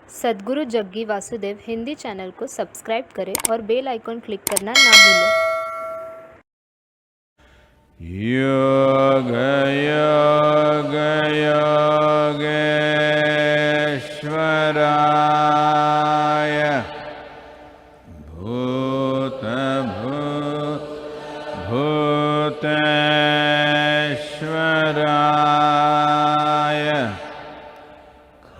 Sadhguru Jaggi Vasudev Hindi channel को subscribe करें और बेल आइकॉन क्लिक करना ना भूलें। योग योग योगेश्वराय भूत भूतेश्वराय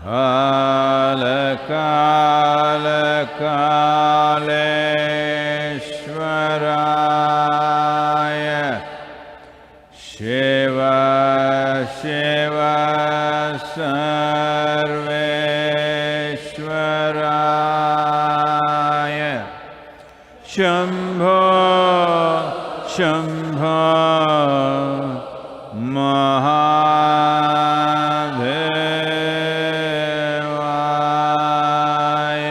काल काल कालेश्वराय शिव शिव सर्वेश्वराय शंभो शंभो महादेवाय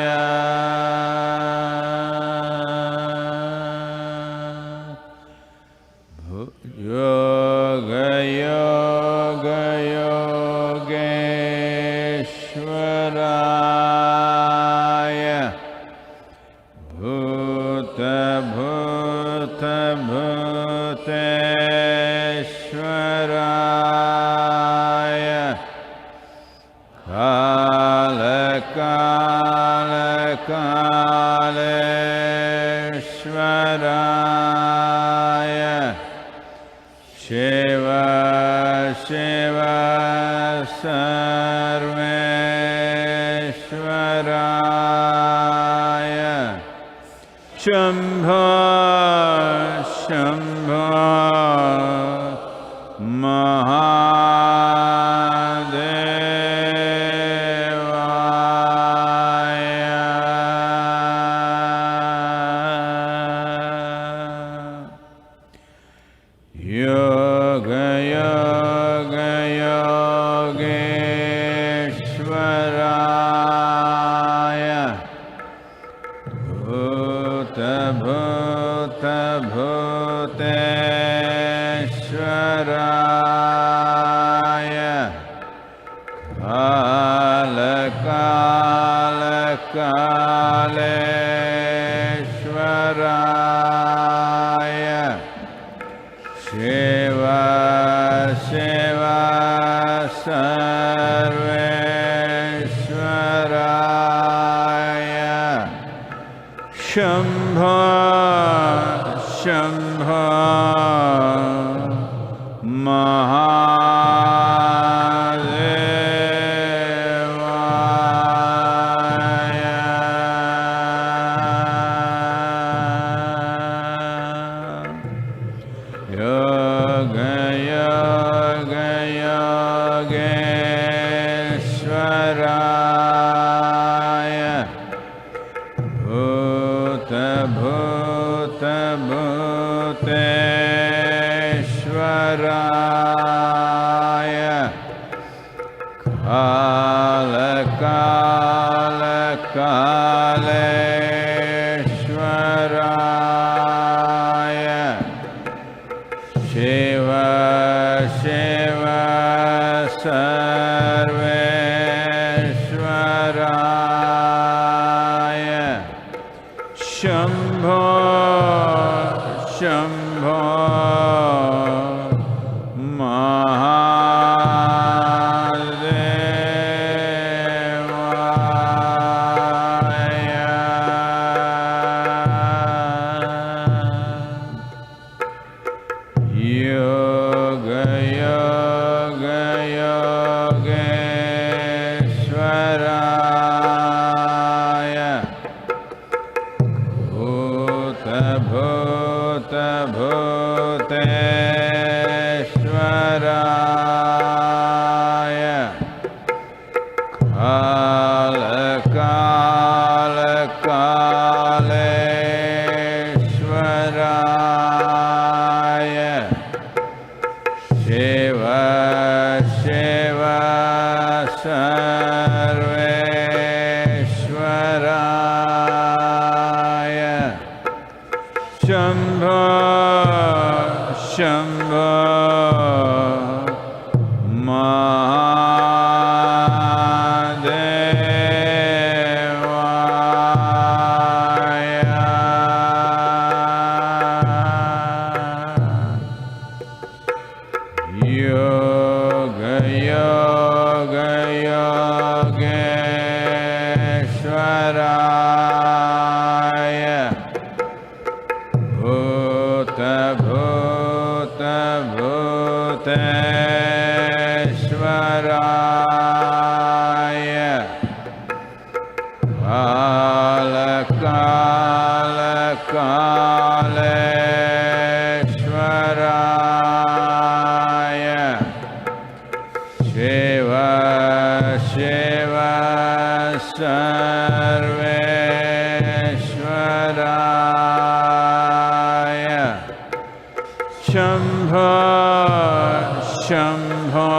योग योग योगेश्वराय भूत भूत भूतेश्वराय काल काल कालेश्वराय शिव शिव सर्वेश्वराय शंभो शंभो महादेवाय योग योग योगेश्वराय भूत भूत भूतेश्वराय काल काल कालेश्वराय शिव शिव सर्वेश्वराय शंभो शंभो महादेवाय योग योग योगेश्वराय भूत भूत भूतेश्वराय काल काल कालेश्वराय शिव शिव सर्वेश्वराय शंभो शंभो महादेवाय योग योग योगेश्वराय भूत भूत भूतेश्वराय काल काल कालेश्वराय शिव शिव सर्वेश्वराय शंभो शंभो महादेवाय सर्वेश्वराय शम्भो शम्भो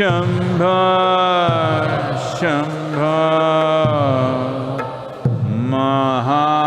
शम्भो शम्भो महादेवाय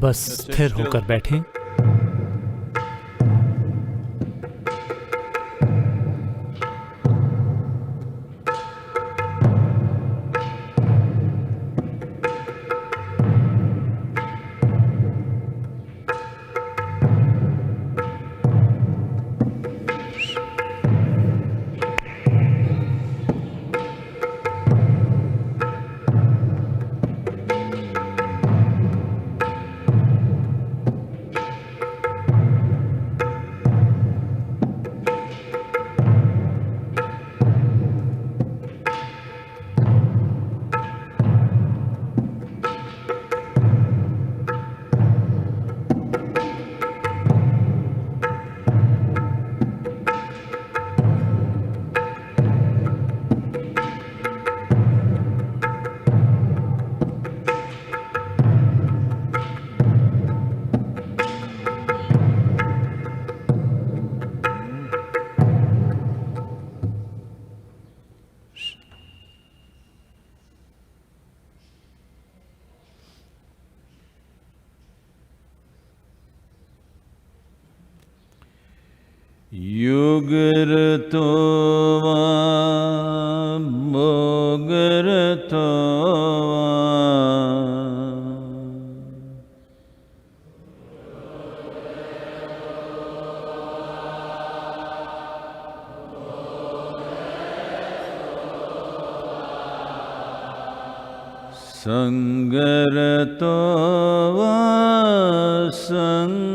बस स्थिर होकर बैठें। युगरतो वा भोगरतो वा संगरतो वा संगविहीनः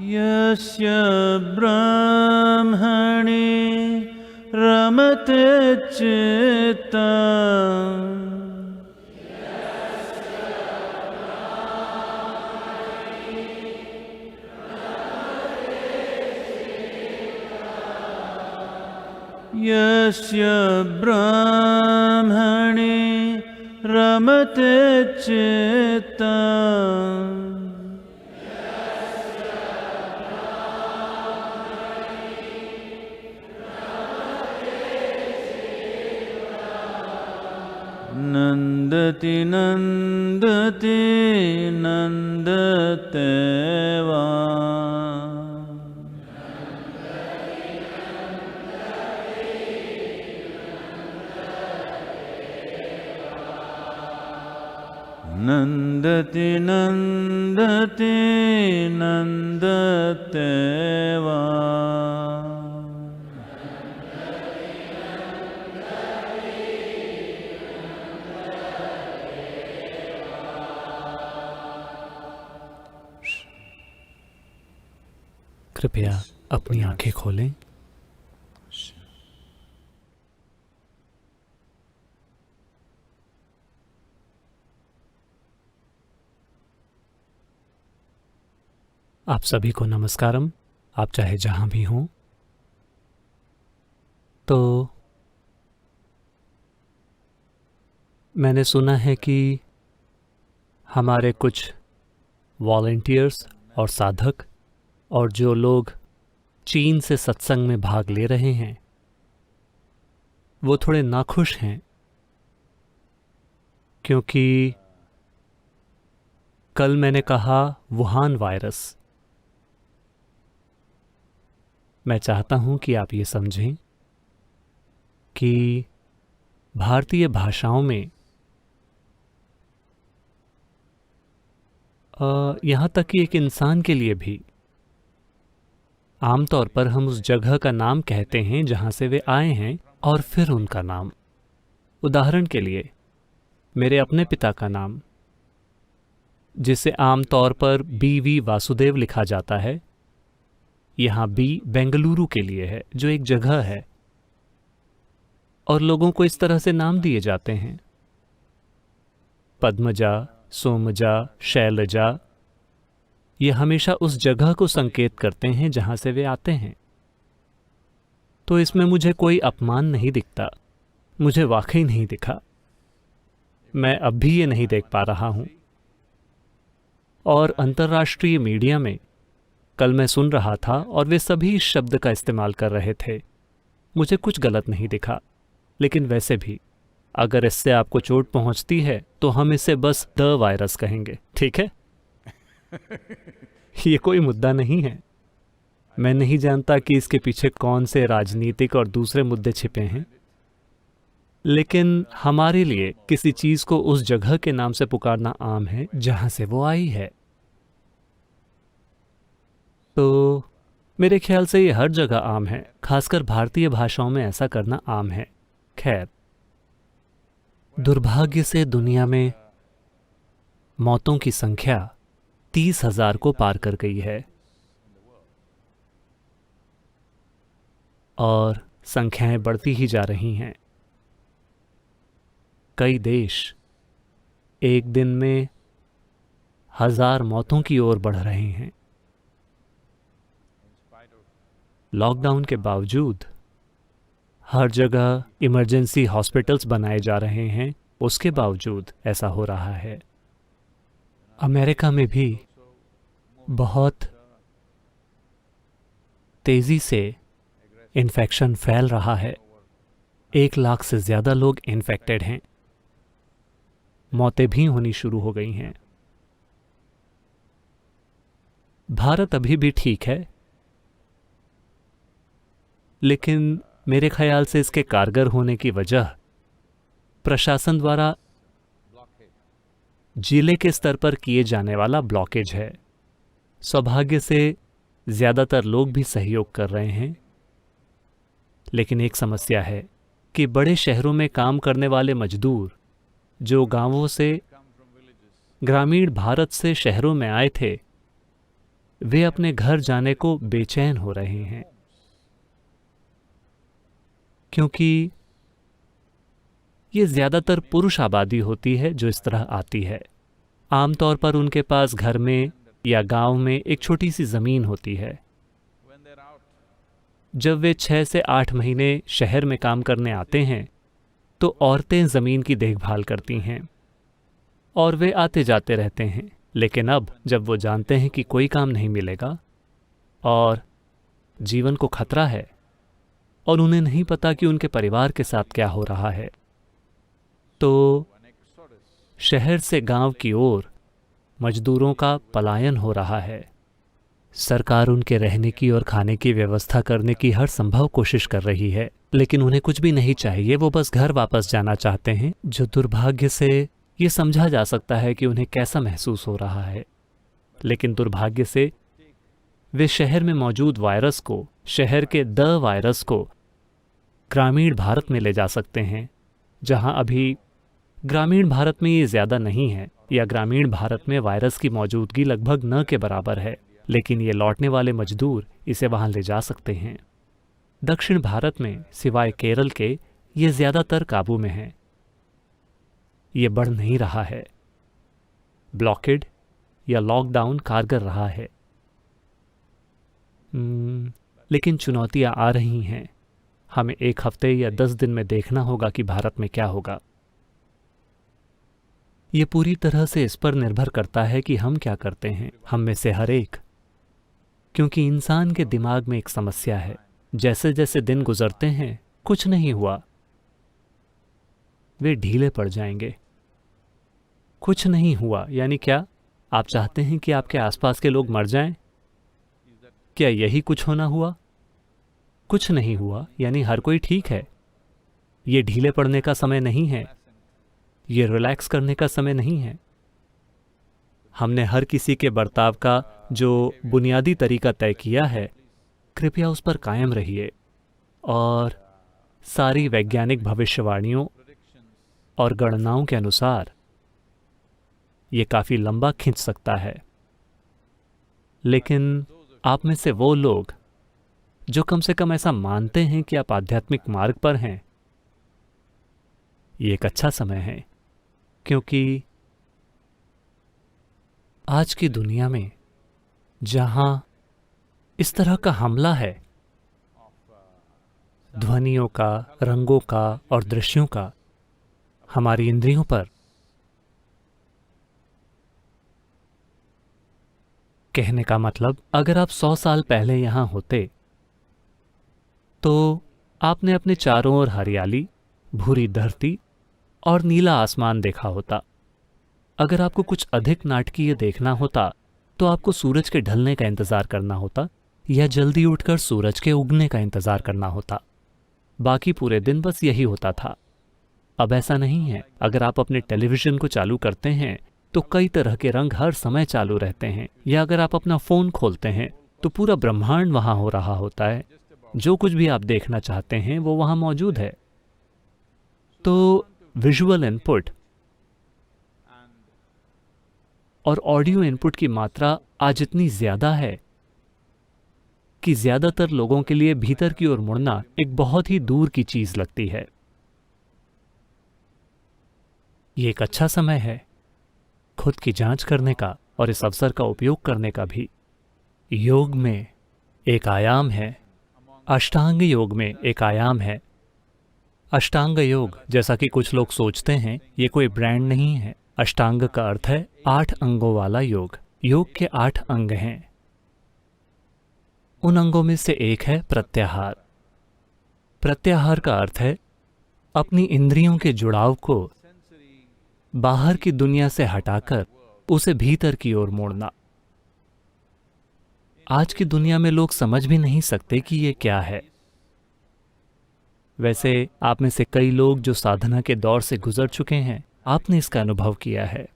यस्य ब्रह्मणि रमते चित्तम् यस्य ब्रह्मणि रमते चित्तम् नन्दति नन्दति नन्दते वा नन्दति नन्दति नन्दते वा कृपया अपनी आंखें खोलें। आप सभी को नमस्कारम। आप चाहे जहां भी हों, तो मैंने सुना है कि हमारे कुछ वॉलंटियर्स और साधक और जो लोग चीन से सत्संग में भाग ले रहे हैं वो थोड़े नाखुश हैं, क्योंकि कल मैंने कहा वुहान वायरस। मैं चाहता हूं कि आप ये समझें कि भारतीय भाषाओं में यहाँ तक कि एक इंसान के लिए भी आमतौर पर हम उस जगह का नाम कहते हैं जहाँ से वे आए हैं और फिर उनका नाम। उदाहरण के लिए मेरे अपने पिता का नाम, जिसे आमतौर पर BV वासुदेव लिखा जाता है, यहाँ B बेंगलुरु के लिए है, जो एक जगह है, और लोगों को इस तरह से नाम दिए जाते हैं। पद्मजा, सोमजा, शैलजा, ये हमेशा उस जगह को संकेत करते हैं जहां से वे आते हैं। तो इसमें मुझे कोई अपमान नहीं दिखता, मुझे वाकई नहीं दिखा। मैं अब भी ये नहीं देख पा रहा हूं। और अंतर्राष्ट्रीय मीडिया में कल मैं सुन रहा था और वे सभी इस शब्द का इस्तेमाल कर रहे थे। मुझे कुछ गलत नहीं दिखा, लेकिन वैसे भी अगर इससे आपको चोट पहुंचती है तो हम इसे बस द वायरस कहेंगे, ठीक है? ये कोई मुद्दा नहीं है। मैं नहीं जानता कि इसके पीछे कौन से राजनीतिक और दूसरे मुद्दे छिपे हैं, लेकिन हमारे लिए किसी चीज को उस जगह के नाम से पुकारना आम है जहां से वो आई है। तो मेरे ख्याल से ये हर जगह आम है, खासकर भारतीय भाषाओं में ऐसा करना आम है। खैर, दुर्भाग्य से दुनिया में मौतों की संख्या 30,000 को पार कर गई है और संख्याएं बढ़ती ही जा रही हैं। कई देश एक दिन में 1,000 मौतों की ओर बढ़ रहे हैं। लॉकडाउन के बावजूद हर जगह इमरजेंसी हॉस्पिटल्स बनाए जा रहे हैं, उसके बावजूद ऐसा हो रहा है। अमेरिका में भी बहुत तेजी से इन्फेक्शन फैल रहा है। 1 लाख से ज़्यादा लोग इन्फेक्टेड हैं। मौतें भी होनी शुरू हो गई हैं। भारत अभी भी ठीक है, लेकिन मेरे ख्याल से इसके कारगर होने की वजह प्रशासन द्वारा जिले के स्तर पर किए जाने वाला ब्लॉकेज है। सौभाग्य से ज़्यादातर लोग भी सहयोग कर रहे हैं, लेकिन एक समस्या है कि बड़े शहरों में काम करने वाले मजदूर जो गांवों से, ग्रामीण भारत से शहरों में आए थे, वे अपने घर जाने को बेचैन हो रहे हैं, क्योंकि ये ज़्यादातर पुरुष आबादी होती है जो इस तरह आती है। आमतौर पर उनके पास घर में या गांव में एक छोटी सी ज़मीन होती है। जब वे 6 से 8 महीने शहर में काम करने आते हैं तो औरतें ज़मीन की देखभाल करती हैं और वे आते जाते रहते हैं। लेकिन अब जब वो जानते हैं कि कोई काम नहीं मिलेगा और जीवन को खतरा है और उन्हें नहीं पता कि उनके परिवार के साथ क्या हो रहा है, तो शहर से गांव की ओर मजदूरों का पलायन हो रहा है। सरकार उनके रहने की और खाने की व्यवस्था करने की हर संभव कोशिश कर रही है, लेकिन उन्हें कुछ भी नहीं चाहिए, वो बस घर वापस जाना चाहते हैं। जो दुर्भाग्य से ये समझा जा सकता है कि उन्हें कैसा महसूस हो रहा है, लेकिन दुर्भाग्य से वे शहर में मौजूद वायरस को, शहर के द वायरस को ग्रामीण भारत में ले जा सकते हैं, जहां अभी ग्रामीण भारत में ये ज़्यादा नहीं है, या ग्रामीण भारत में वायरस की मौजूदगी लगभग न के बराबर है, लेकिन ये लौटने वाले मजदूर इसे वहां ले जा सकते हैं। दक्षिण भारत में सिवाय केरल के ये ज़्यादातर काबू में है। ये बढ़ नहीं रहा है। ब्लॉकेड या लॉकडाउन कारगर रहा है, लेकिन चुनौतियां आ रही हैं। हमें 1 हफ्ते या 10 दिन में देखना होगा कि भारत में क्या होगा। ये पूरी तरह से इस पर निर्भर करता है कि हम क्या करते हैं, हम में से हर एक। क्योंकि इंसान के दिमाग में एक समस्या है, जैसे जैसे दिन गुजरते हैं कुछ नहीं हुआ, वे ढीले पड़ जाएंगे। कुछ नहीं हुआ यानी क्या? आप चाहते हैं कि आपके आसपास के लोग मर जाएं? क्या यही कुछ होना हुआ? कुछ नहीं हुआ यानी हर कोई ठीक है। ये ढीले पड़ने का समय नहीं है, ये रिलैक्स करने का समय नहीं है। हमने हर किसी के बर्ताव का जो बुनियादी तरीका तय किया है, कृपया उस पर कायम रहिए। और सारी वैज्ञानिक भविष्यवाणियों और गणनाओं के अनुसार ये काफ़ी लंबा खिंच सकता है। लेकिन आप में से वो लोग जो कम से कम ऐसा मानते हैं कि आप आध्यात्मिक मार्ग पर हैं, ये एक अच्छा समय है, क्योंकि आज की दुनिया में जहां इस तरह का हमला है, ध्वनियों का, रंगों का और दृश्यों का हमारी इंद्रियों पर कहने का मतलब, अगर आप 100 साल पहले यहाँ होते तो आपने अपने चारों ओर हरियाली, भूरी धरती और नीला आसमान देखा होता। अगर आपको कुछ अधिक नाटकीय देखना होता तो आपको सूरज के ढलने का इंतज़ार करना होता या जल्दी उठकर सूरज के उगने का इंतज़ार करना होता। बाकी पूरे दिन बस यही होता था। अब ऐसा नहीं है। अगर आप अपने टेलीविज़न को चालू करते हैं तो कई तरह के रंग हर समय चालू रहते हैं, या अगर आप अपना फ़ोन खोलते हैं तो पूरा ब्रह्मांड वहाँ हो रहा होता है। जो कुछ भी आप देखना चाहते हैं वो वहाँ मौजूद है। तो विजुअल इनपुट और ऑडियो इनपुट की मात्रा आज इतनी ज़्यादा है कि ज़्यादातर लोगों के लिए भीतर की ओर मुड़ना एक बहुत ही दूर की चीज़ लगती है। ये एक अच्छा समय है खुद की जांच करने का और इस अवसर का उपयोग करने का भी। योग में एक आयाम है, अष्टांग योग में एक आयाम है। अष्टांग योग, जैसा कि कुछ लोग सोचते हैं, ये कोई ब्रांड नहीं है। अष्टांग का अर्थ है 8 अंगों वाला योग। योग के 8 अंग हैं। उन अंगों में से एक है प्रत्याहार। प्रत्याहार का अर्थ है अपनी इंद्रियों के जुड़ाव को बाहर की दुनिया से हटाकर उसे भीतर की ओर मोड़ना। आज की दुनिया में लोग समझ भी नहीं सकते कि ये क्या है। वैसे आप में से कई लोग जो साधना के दौर से गुजर चुके हैं, आपने इसका अनुभव किया है।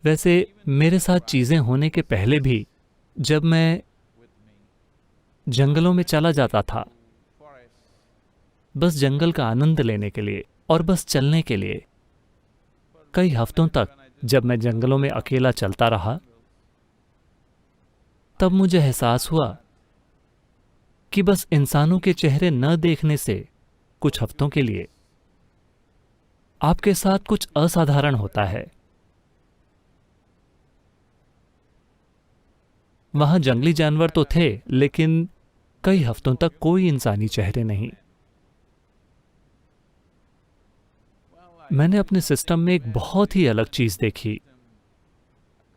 वैसे मेरे साथ चीजें होने के पहले भी जब मैं जंगलों में चला जाता था बस जंगल का आनंद लेने के लिए और बस चलने के लिए, कई हफ्तों तक जब मैं जंगलों में अकेला चलता रहा, तब मुझे एहसास हुआ कि बस इंसानों के चेहरे न देखने से कुछ हफ्तों के लिए आपके साथ कुछ असाधारण होता है। वहां जंगली जानवर तो थे, लेकिन कई हफ्तों तक कोई इंसानी चेहरे नहीं। मैंने अपने सिस्टम में एक बहुत ही अलग चीज देखी।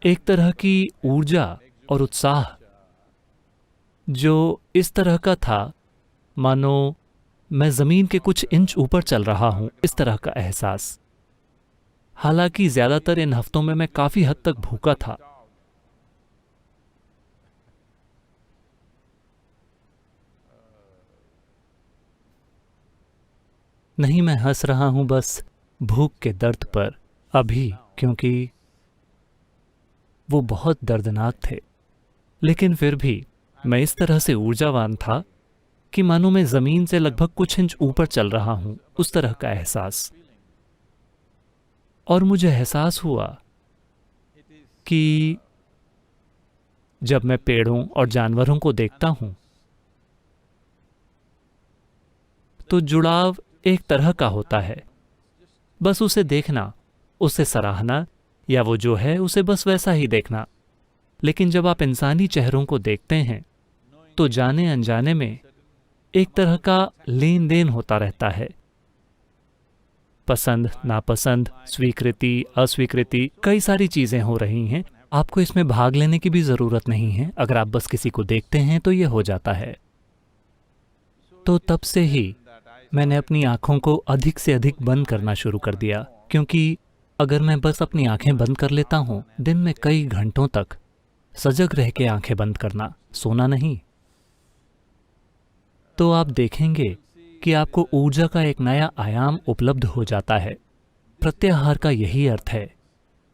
एक तरह की ऊर्जा और उत्साह जो इस तरह का था मानो मैं जमीन के कुछ इंच ऊपर चल रहा हूं, इस तरह का एहसास। हालांकि ज्यादातर इन हफ्तों में मैं काफी हद तक भूखा था। नहीं, मैं हंस रहा हूं बस भूख के दर्द पर अभी, क्योंकि वो बहुत दर्दनाक थे। लेकिन फिर भी मैं इस तरह से ऊर्जावान था कि मानो मैं जमीन से लगभग कुछ इंच ऊपर चल रहा हूं, उस तरह का एहसास। और मुझे एहसास हुआ कि जब मैं पेड़ों और जानवरों को देखता हूं तो जुड़ाव एक तरह का होता है। बस उसे देखना, उसे सराहना, या वो जो है उसे बस वैसा ही देखना। लेकिन जब आप इंसानी चेहरों को देखते हैं तो जाने अनजाने में एक तरह का लेन देन होता रहता है। पसंद, नापसंद, स्वीकृति, अस्वीकृति, कई सारी चीजें हो रही हैं। आपको इसमें भाग लेने की भी जरूरत नहीं है। अगर आप बस किसी को देखते हैं तो ये हो जाता है। तो तब से ही मैंने अपनी आंखों को अधिक से अधिक बंद करना शुरू कर दिया, क्योंकि अगर मैं बस अपनी आंखें बंद कर लेता हूं दिन में कई घंटों तक, सजग रह के आंखें बंद करना, सोना नहीं, तो आप देखेंगे कि आपको ऊर्जा का एक नया आयाम उपलब्ध हो जाता है। प्रत्याहार का यही अर्थ है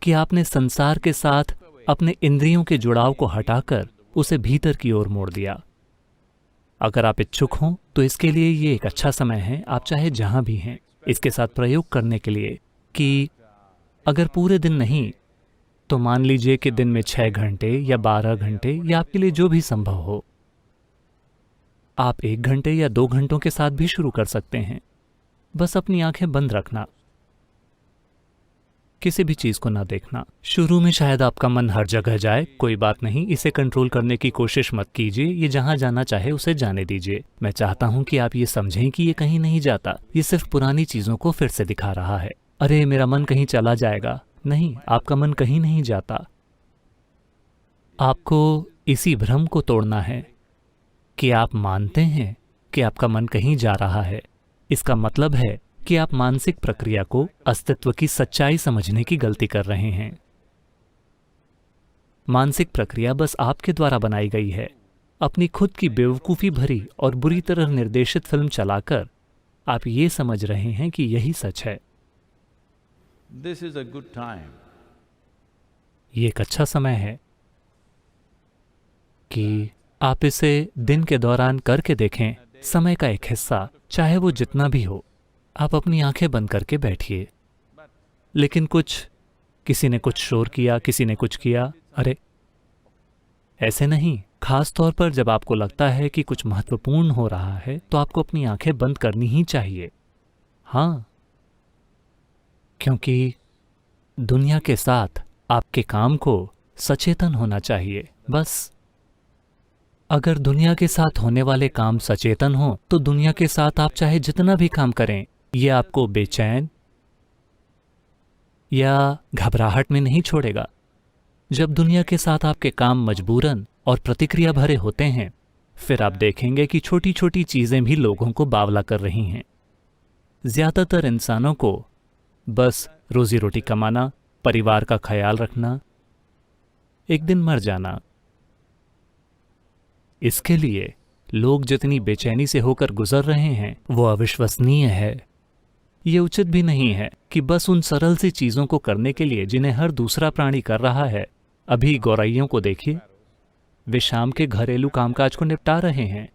कि आपने संसार के साथ अपने इंद्रियों के जुड़ाव को हटाकर उसे भीतर की ओर मोड़ दिया। अगर आप इच्छुक हों तो इसके लिए ये एक अच्छा समय है, आप चाहे जहां भी हैं, इसके साथ प्रयोग करने के लिए कि अगर पूरे दिन नहीं तो मान लीजिए कि दिन में 6 घंटे या 12 घंटे या आपके लिए जो भी संभव हो, आप 1 घंटे या 2 घंटों के साथ भी शुरू कर सकते हैं। बस अपनी आंखें बंद रखना, किसी भी चीज को ना देखना। शुरू में शायद आपका मन हर जगह जाए, कोई बात नहीं, इसे कंट्रोल करने की कोशिश मत कीजिए। ये जहां जाना चाहे उसे जाने दीजिए। मैं चाहता हूं कि आप ये समझें कि ये कहीं नहीं जाता, ये सिर्फ पुरानी चीजों को फिर से दिखा रहा है। अरे मेरा मन कहीं चला जाएगा, नहीं, आपका मन कहीं नहीं जाता। आपको इसी भ्रम को तोड़ना है कि आप मानते हैं कि आपका मन कहीं जा रहा है। इसका मतलब है कि आप मानसिक प्रक्रिया को अस्तित्व की सच्चाई समझने की गलती कर रहे हैं। मानसिक प्रक्रिया बस आपके द्वारा बनाई गई है। अपनी खुद की बेवकूफ़ी भरी और बुरी तरह निर्देशित फिल्म चलाकर आप ये समझ रहे हैं कि यही सच है। This is a good time. ये एक अच्छा समय है कि आप इसे दिन के दौरान करके देखें। समय का एक हिस्सा, चाहे वो जितना भी हो, आप अपनी आंखें बंद करके बैठिए। लेकिन किसी ने कुछ शोर किया, किसी ने कुछ किया, अरे ऐसे नहीं। खास तौर पर जब आपको लगता है कि कुछ महत्वपूर्ण हो रहा है तो आपको अपनी आंखें बंद करनी ही चाहिए। हाँ, क्योंकि दुनिया के साथ आपके काम को सचेतन होना चाहिए। बस अगर दुनिया के साथ होने वाले काम सचेतन हो तो दुनिया के साथ आप चाहे जितना भी काम करें, ये आपको बेचैन या घबराहट में नहीं छोड़ेगा। जब दुनिया के साथ आपके काम मजबूरन और प्रतिक्रिया भरे होते हैं, फिर आप देखेंगे कि छोटी छोटी चीजें भी लोगों को बावला कर रही हैं। ज्यादातर इंसानों को बस रोजी रोटी कमाना, परिवार का ख्याल रखना, एक दिन मर जाना, इसके लिए लोग जितनी बेचैनी से होकर गुजर रहे हैं वो अविश्वसनीय है। ये उचित भी नहीं है कि बस उन सरल सी चीजों को करने के लिए जिन्हें हर दूसरा प्राणी कर रहा है। अभी गौरैयों को देखिए, वे शाम के घरेलू कामकाज को निपटा रहे हैं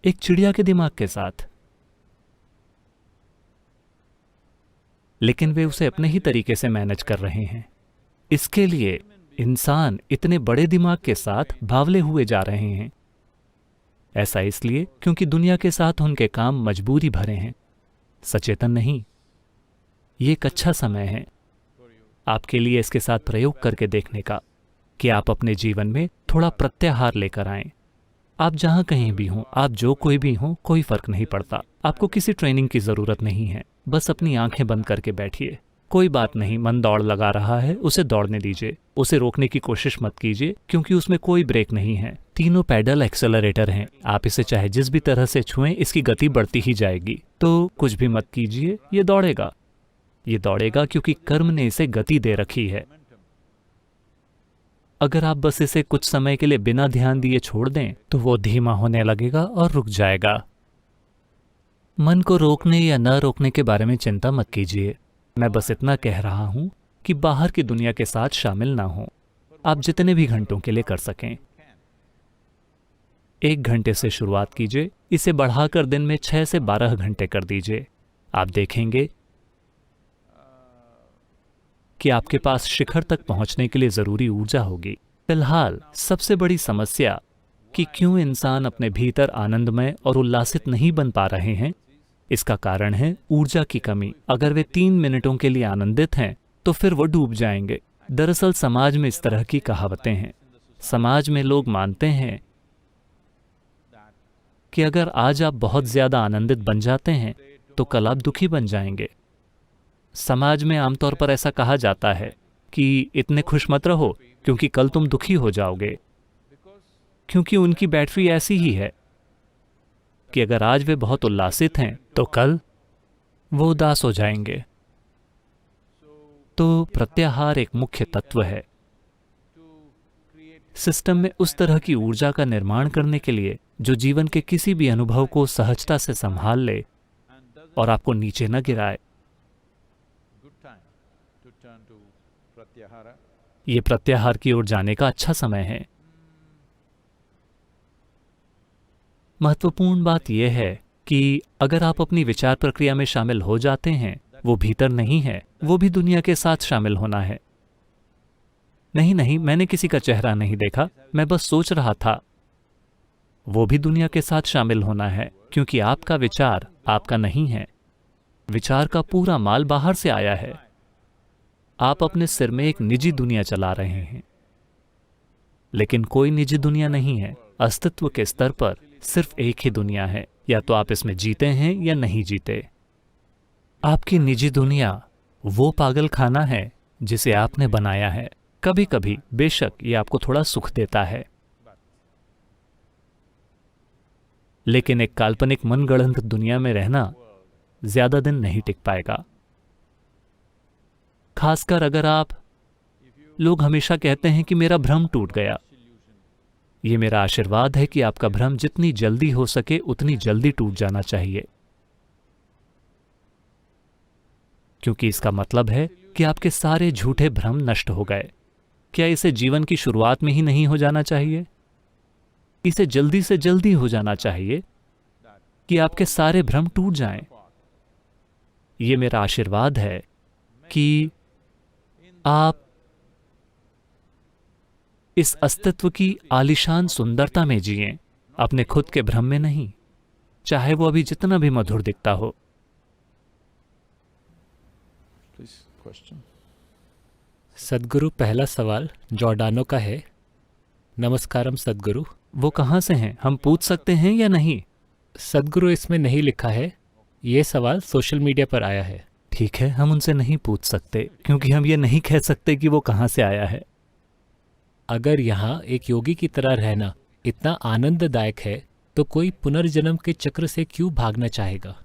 एक चिड़िया के दिमाग के साथ, लेकिन वे उसे अपने ही तरीके से मैनेज कर रहे हैं। इसके लिए इंसान इतने बड़े दिमाग के साथ बावले हुए जा रहे हैं। ऐसा इसलिए क्योंकि दुनिया के साथ उनके काम मजबूरी भरे हैं, सचेतन नहीं। ये एक अच्छा समय है आपके लिए इसके साथ प्रयोग करके देखने का कि आप अपने जीवन में थोड़ा प्रत्याहार लेकर आएं। आप जहां कहीं भी हों, आप जो कोई भी हों, कोई फर्क नहीं पड़ता। आपको किसी ट्रेनिंग की जरूरत नहीं है। बस अपनी आंखें बंद करके बैठिए। कोई बात नहीं, मन दौड़ लगा रहा है, उसे दौड़ने दीजिए। उसे रोकने की कोशिश मत कीजिए क्योंकि उसमें कोई ब्रेक नहीं है। तीनों पैडल एक्सेलरेटर हैं। आप इसे चाहे जिस भी तरह से छुएं, इसकी गति बढ़ती ही जाएगी। तो कुछ भी मत कीजिए, ये दौड़ेगा। ये दौड़ेगा क्योंकि कर्म ने इसे गति दे रखी है। अगर आप बस इसे कुछ समय के लिए बिना ध्यान दिए छोड़ दें तो वो धीमा होने लगेगा और रुक जाएगा। मन को रोकने या न रोकने के बारे में चिंता मत कीजिए। मैं बस इतना कह रहा हूं कि बाहर की दुनिया के साथ शामिल ना हो। आप जितने भी घंटों के लिए कर सकें। 1 घंटे से शुरुआत कीजिए, इसे बढ़ाकर दिन में 6 से 12 घंटे कर दीजिए। आप देखेंगे कि आपके पास शिखर तक पहुंचने के लिए जरूरी ऊर्जा होगी। फिलहाल सबसे बड़ी समस्या कि क्यों इंसान अपने भीतर आनंदमय और उल्लासित नहीं बन पा रहे हैं, इसका कारण है ऊर्जा की कमी। अगर वे 3 मिनटों के लिए आनंदित हैं तो फिर वो डूब जाएंगे। दरअसल समाज में इस तरह की कहावतें हैं। समाज में लोग मानते हैं कि अगर आज आप बहुत ज्यादा आनंदित बन जाते हैं तो कल आप दुखी बन जाएंगे। समाज में आमतौर पर ऐसा कहा जाता है कि इतने खुश मत रहो क्योंकि कल तुम दुखी हो जाओगे, क्योंकि उनकी बैटरी ऐसी ही है कि अगर आज वे बहुत उल्लासित हैं तो कल वो उदास हो जाएंगे। तो प्रत्याहार एक मुख्य तत्व है। सिस्टम में उस तरह की ऊर्जा का निर्माण करने के लिए जो जीवन के किसी भी अनुभव को सहजता से संभाल ले और आपको नीचे न गिराए। ये प्रत्याहार की ओर जाने का अच्छा समय है। महत्वपूर्ण बात यह है कि अगर आप अपनी विचार प्रक्रिया में शामिल हो जाते हैं, वो भीतर नहीं है, वो भी दुनिया के साथ शामिल होना है। नहीं, मैंने किसी का चेहरा नहीं देखा, मैं बस सोच रहा था। वो भी दुनिया के साथ शामिल होना है क्योंकि आपका विचार आपका नहीं है। विचार का पूरा माल बाहर से आया है। आप अपने सिर में एक निजी दुनिया चला रहे हैं, लेकिन कोई निजी दुनिया नहीं है। अस्तित्व के स्तर पर सिर्फ एक ही दुनिया है, या तो आप इसमें जीते हैं या नहीं जीते। आपकी निजी दुनिया वो पागल खाना है जिसे आपने बनाया है। कभी कभी बेशक ये आपको थोड़ा सुख देता है, लेकिन एक काल्पनिक मनगढ़ंत दुनिया में रहना ज्यादा दिन नहीं टिक पाएगा। खासकर अगर लोग हमेशा कहते हैं कि मेरा भ्रम टूट गया। ये मेरा आशीर्वाद है कि आपका भ्रम जितनी जल्दी हो सके उतनी जल्दी टूट जाना चाहिए, क्योंकि इसका मतलब है कि आपके सारे झूठे भ्रम नष्ट हो गए। क्या इसे जीवन की शुरुआत में ही नहीं हो जाना चाहिए? इसे जल्दी से जल्दी हो जाना चाहिए कि आपके सारे भ्रम टूट जाएं। ये मेरा आशीर्वाद है कि आप इस अस्तित्व की आलीशान सुंदरता में जिएं, अपने खुद के भ्रम में नहीं, चाहे वो अभी जितना भी मधुर दिखता हो। Please, question. सद्गुरु, पहला सवाल जॉर्डानो का है। नमस्कारम सद्गुरु। वो कहाँ से हैं, हम पूछ सकते हैं या नहीं? सद्गुरु, इसमें नहीं लिखा है। ये सवाल सोशल मीडिया पर आया है। ठीक है, हम उनसे नहीं पूछ सकते, क्योंकि हम ये नहीं कह सकते कि वो कहाँ से आया है। अगर यहाँ एक योगी की तरह रहना इतना आनंददायक है तो कोई पुनर्जन्म के चक्र से क्यों भागना चाहेगा?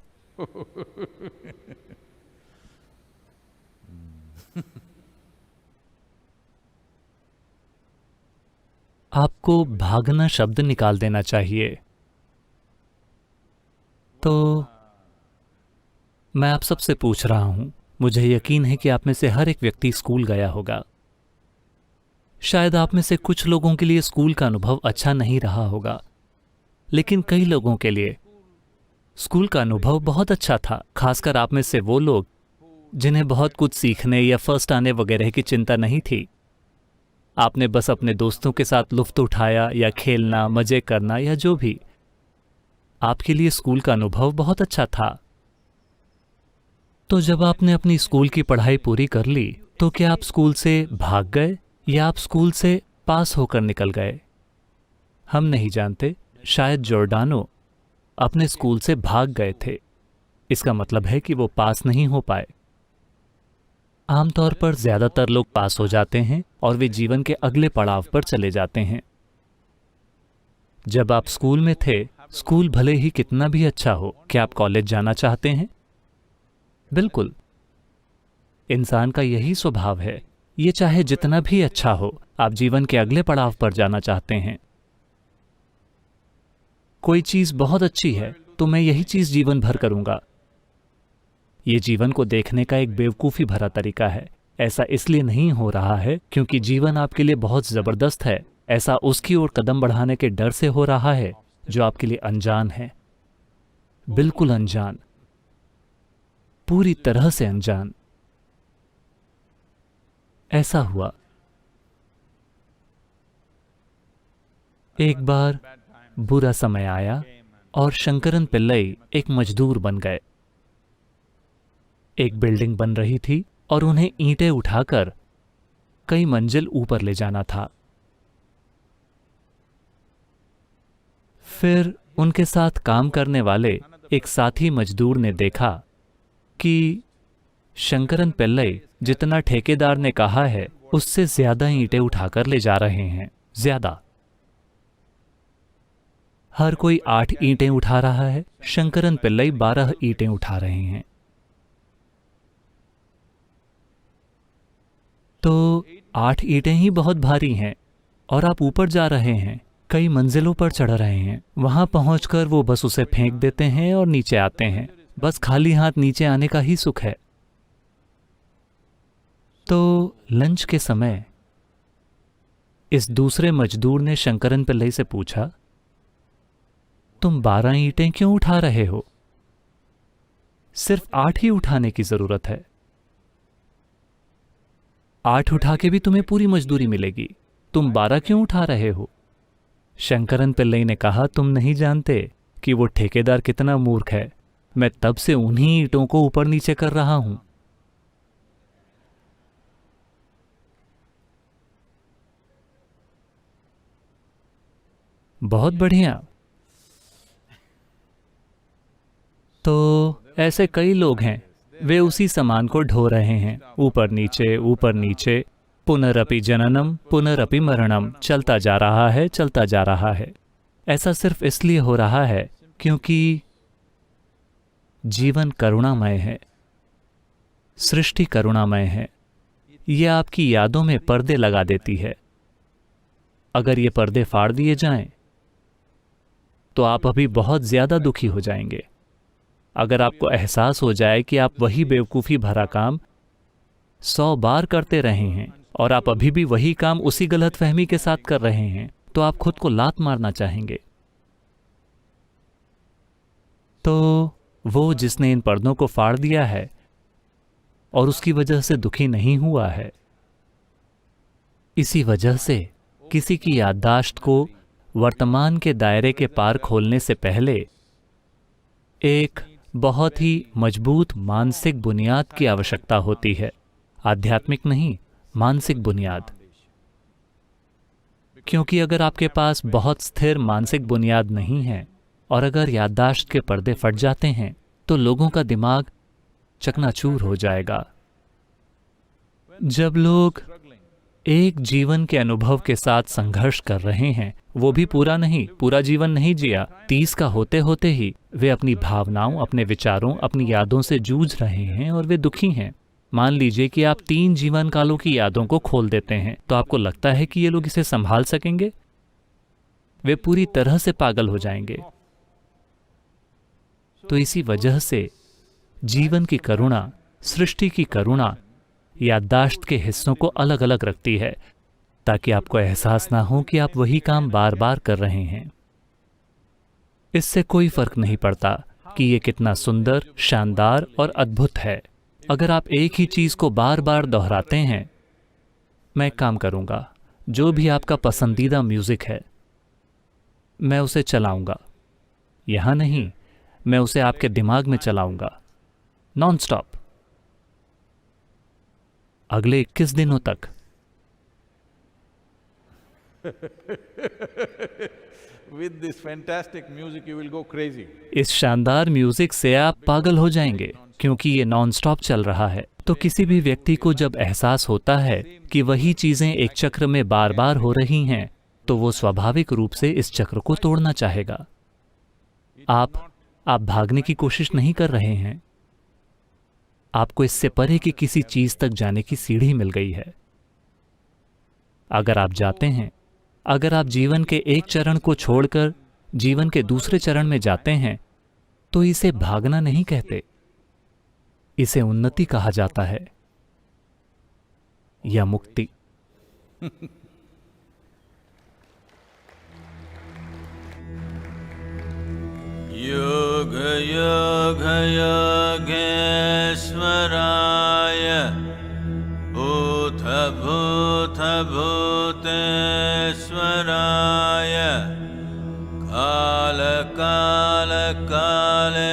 आपको भागना शब्द निकाल देना चाहिए। तो मैं आप सबसे पूछ रहा हूं, मुझे यकीन है कि आप में से हर एक व्यक्ति स्कूल गया होगा। शायद आप में से कुछ लोगों के लिए स्कूल का अनुभव अच्छा नहीं रहा होगा, लेकिन कई लोगों के लिए स्कूल का अनुभव बहुत अच्छा था। खासकर आप में से वो लोग जिन्हें बहुत कुछ सीखने या फर्स्ट आने वगैरह की चिंता नहीं थी। आपने बस अपने दोस्तों के साथ लुत्फ उठाया या खेलना, मजे करना या जो भी। आपके लिए स्कूल का अनुभव बहुत अच्छा था। तो जब आपने अपनी स्कूल की पढ़ाई पूरी कर ली, तो क्या आप स्कूल से भाग गए या आप स्कूल से पास होकर निकल गए? हम नहीं जानते। शायद जॉर्डानो अपने स्कूल से भाग गए थे। इसका मतलब है कि वो पास नहीं हो पाए। आमतौर पर ज्यादातर लोग पास हो जाते हैं और वे जीवन के अगले पड़ाव पर चले जाते हैं। जब आप स्कूल में थे, स्कूल भले ही कितना भी अच्छा हो, क्या आप कॉलेज जाना चाहते हैं? बिल्कुल। इंसान का यही स्वभाव है। ये चाहे जितना भी अच्छा हो, आप जीवन के अगले पड़ाव पर जाना चाहते हैं। कोई चीज बहुत अच्छी है तो मैं यही चीज जीवन भर करूंगा। ये जीवन को देखने का एक बेवकूफी भरा तरीका है। ऐसा इसलिए नहीं हो रहा है क्योंकि जीवन आपके लिए बहुत जबरदस्त है। ऐसा उसकी ओर कदम बढ़ाने के डर से हो रहा है जो आपके लिए अनजान है। बिल्कुल अनजान, पूरी तरह से अनजान। ऐसा हुआ। एक बार बुरा समय आया और शंकरन पिल्लई एक मजदूर बन गए। एक बिल्डिंग बन रही थी और उन्हें ईंटें उठाकर कई मंजिल ऊपर ले जाना था। फिर उनके साथ काम करने वाले एक साथी मजदूर ने देखा कि शंकरन पिल्लई जितना ठेकेदार ने कहा है उससे ज्यादा ईंटें उठाकर ले जा रहे हैं। ज्यादा। हर कोई 8 ईंटें उठा रहा है, शंकरन पिल्लई 12 ईंटें उठा रहे हैं। तो 8 ईंटें ही बहुत भारी हैं और आप ऊपर जा रहे हैं, कई मंजिलों पर चढ़ रहे हैं। वहां पहुंचकर वो बस उसे फेंक देते हैं और नीचे आते हैं। बस खाली हाथ नीचे आने का ही सुख है। तो लंच के समय इस दूसरे मजदूर ने शंकरन पिल्लई से पूछा, तुम 12 ईंटें क्यों उठा रहे हो? सिर्फ 8 ही उठाने की जरूरत है। 8 उठा के भी तुम्हें पूरी मजदूरी मिलेगी। तुम 12 क्यों उठा रहे हो? शंकरन पिल्लई ने कहा, तुम नहीं जानते कि वो ठेकेदार कितना मूर्ख है। मैं तब से उन्हीं ईंटों को ऊपर नीचे कर रहा हूं। बहुत बढ़िया। तो ऐसे कई लोग हैं वे उसी सामान को ढो रहे हैं, ऊपर नीचे, पुनरपि जननम पुनरपि मरणम, चलता जा रहा है, चलता जा रहा है। ऐसा सिर्फ इसलिए हो रहा है क्योंकि जीवन करुणामय है, सृष्टि करुणामय है। यह आपकी यादों में पर्दे लगा देती है। अगर ये पर्दे फाड़ दिए जाएं, तो आप अभी बहुत ज्यादा दुखी हो जाएंगे। अगर आपको एहसास हो जाए कि आप वही बेवकूफ़ी भरा काम 100 बार करते रहे हैं और आप अभी भी वही काम उसी गलतफहमी के साथ कर रहे हैं, तो आप खुद को लात मारना चाहेंगे। तो वो जिसने इन पर्दों को फाड़ दिया है और उसकी वजह से दुखी नहीं हुआ है, इसी वजह से किसी की याददाश्त को वर्तमान के दायरे के पार खोलने से पहले एक बहुत ही मजबूत मानसिक बुनियाद की आवश्यकता होती है। आध्यात्मिक नहीं, मानसिक बुनियाद। क्योंकि अगर आपके पास बहुत स्थिर मानसिक बुनियाद नहीं है और अगर याददाश्त के पर्दे फट जाते हैं, तो लोगों का दिमाग चकनाचूर हो जाएगा। जब लोग एक जीवन के अनुभव के साथ संघर्ष कर रहे हैं, वो भी पूरा जीवन नहीं जिया, 30 का होते होते ही वे अपनी भावनाओं, अपने विचारों, अपनी यादों से जूझ रहे हैं और वे दुखी हैं। मान लीजिए कि आप 3 जीवन कालों की यादों को खोल देते हैं, तो आपको लगता है कि ये लोग इसे संभाल सकेंगे? वे पूरी तरह से पागल हो जाएंगे। तो इसी वजह से जीवन की करुणा, सृष्टि की करुणा याददाश्त के हिस्सों को अलग अलग रखती है, ताकि आपको एहसास ना हो कि आप वही काम बार बार कर रहे हैं। इससे कोई फर्क नहीं पड़ता कि ये कितना सुंदर, शानदार और अद्भुत है। अगर आप एक ही चीज को बार बार दोहराते हैं, मैं एक काम करूंगा, जो भी आपका पसंदीदा म्यूजिक है, मैं उसे चलाऊंगा। यहां नहीं, मैं उसे आपके दिमाग में चलाऊंगा, नॉन स्टॉप, अगले 21 दिनों तक। With this fantastic music, you will go crazy. इस शानदार म्यूजिक से आप पागल हो जाएंगे, क्योंकि ये नॉन स्टॉप चल रहा है। तो किसी भी व्यक्ति को जब एहसास होता है कि वही चीजें एक चक्र में बार बार हो रही हैं, तो वो स्वाभाविक रूप से इस चक्र को तोड़ना चाहेगा। आप भागने की कोशिश नहीं कर रहे हैं, आपको इससे परे की किसी चीज तक जाने की सीढ़ी मिल गई है। अगर आप जाते हैं, अगर आप जीवन के एक चरण को छोड़कर जीवन के दूसरे चरण में जाते हैं, तो इसे भागना नहीं कहते, इसे उन्नति कहा जाता है या मुक्ति। योग योग योगेश्वराय भूत भूत भूतेश्वराय काल काल कालेश्वराय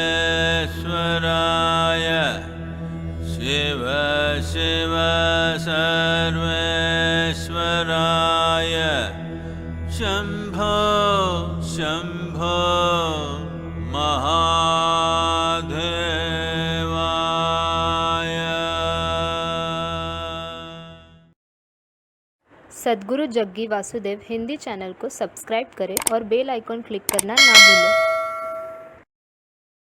शिव शिव सर्वेश्वराय शंभो शंभो महादेवाय। सद्गुरु जग्गी वासुदेव हिंदी चैनल को सब्सक्राइब करें और बेल आइकॉन क्लिक करना ना भूलें।